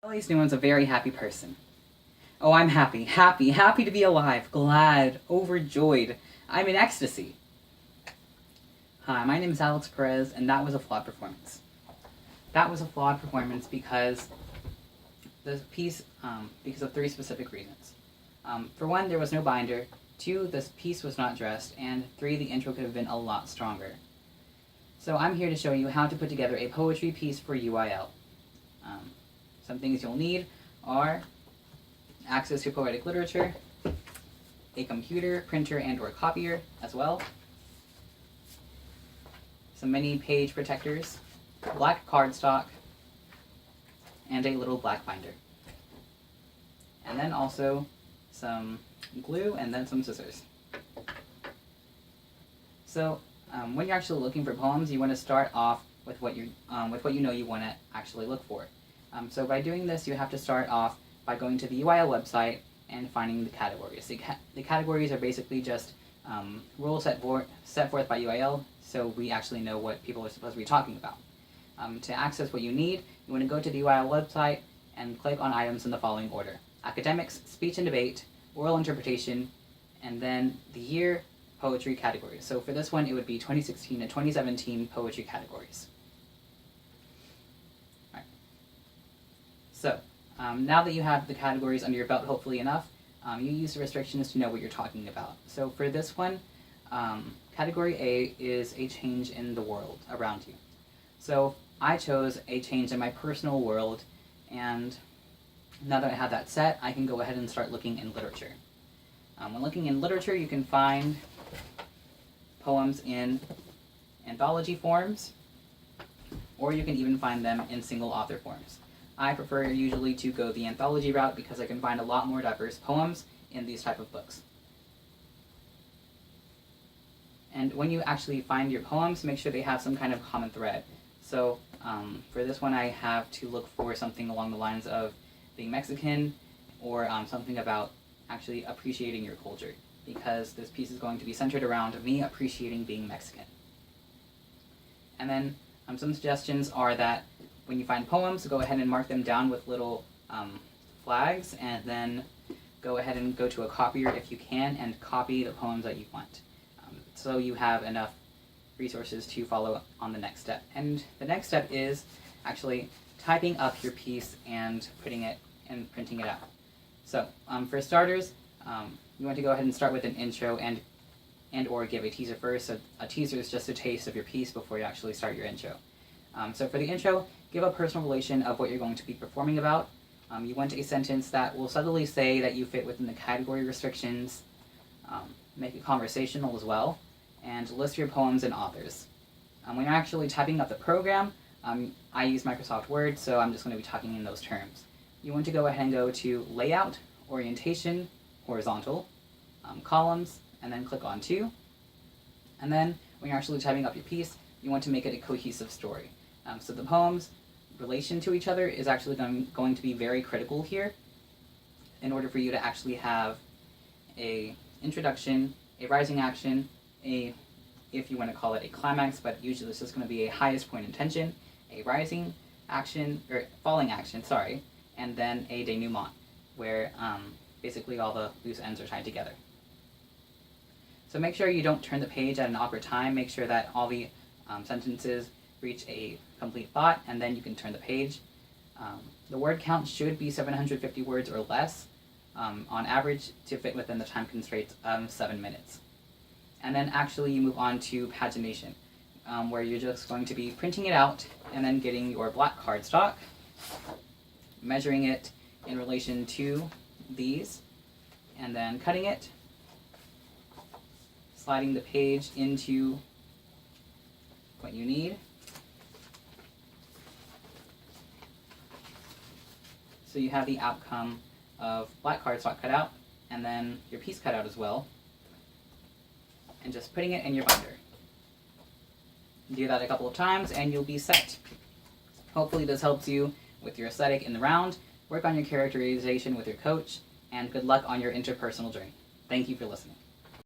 Ellie's Newman's a very happy person. Oh, I'm happy, happy to be alive, glad, overjoyed. I'm in ecstasy. Hi, my name is Alex Perez, and that was a flawed performance. That was a flawed performance because the piece, because of three specific reasons. For one, there was no binder. Two, this piece was not dressed. And three, the intro could have been a lot stronger. So I'm here to show you how to put together a poetry piece for UIL. Some things you'll need are access to poetic literature, a computer, printer, and or copier as well, some mini page protectors, black cardstock, and a little black binder. And then also some glue and then some scissors. So when you're actually looking for poems, you want to start off with what you know you want to actually look for. So by doing this, you have to start off by going to the UIL website and finding the categories. The categories are basically just rules set forth by UIL, so we actually know what people are supposed to be talking about. To access what you need, you want to go to the UIL website and click on items in the following order: academics, speech and debate, oral interpretation, and then the year poetry categories. So for this one, it would be 2016 to 2017 poetry categories. All right. So now that you have the categories under your belt, hopefully enough, you use the restrictions to know what you're talking about. So for this one, category A is a change in the world around you. So I chose a change in my personal world, and now that I have that set, I can go ahead and start looking in literature. When looking in literature, you can find poems in anthology forms, or you can even find them in single author forms. I prefer usually to go the anthology route because I can find a lot more diverse poems in these type of books. And when you actually find your poems, make sure they have some kind of common thread. So for this one, I have to look for something along the lines of being Mexican, or something about actually appreciating your culture, because this piece is going to be centered around me appreciating being Mexican. And then some suggestions are that when you find poems, go ahead and mark them down with little flags, and then go ahead and go to a copier if you can and copy the poems that you want. So you have enough resources to follow on the next step. And the next step is actually typing up your piece and putting it and printing it out. So for starters, you want to go ahead and start with an intro and or give a teaser first. So a teaser is just a taste of your piece before you actually start your intro. So for the intro, give a personal relation of what you're going to be performing about. You want a sentence that will subtly say that you fit within the category restrictions, make it conversational as well, and list your poems and authors. When you're actually typing up the program, I use Microsoft Word, so I'm just going to be talking in those terms. You want to go ahead and go to Layout, Orientation, Horizontal, Columns, and then click on 2. And then when you're actually typing up your piece, you want to make it a cohesive story. So the poems' relation to each other is actually going to be very critical here in order for you to actually have a introduction, a rising action, if you want to call it a climax, but usually it's just going to be a highest point in tension, a rising action, or falling action, sorry, and then a denouement, where basically all the loose ends are tied together. So make sure you don't turn the page at an awkward time. Make sure that all the sentences reach a complete thought, and then you can turn the page. The word count should be 750 words or less, on average, to fit within the time constraints of 7 minutes. And then actually you move on to pagination, where you're just going to be printing it out and then getting your black cardstock, measuring it in relation to these, and then cutting it, sliding the page into what you need. So you have the outcome of black cardstock cut out, and then your piece cut out as well, and just putting it in your binder. Do that a couple of times and you'll be set. Hopefully this helps you with your aesthetic in the round. Work on your characterization with your coach, and good luck on your interpersonal journey. Thank you for listening.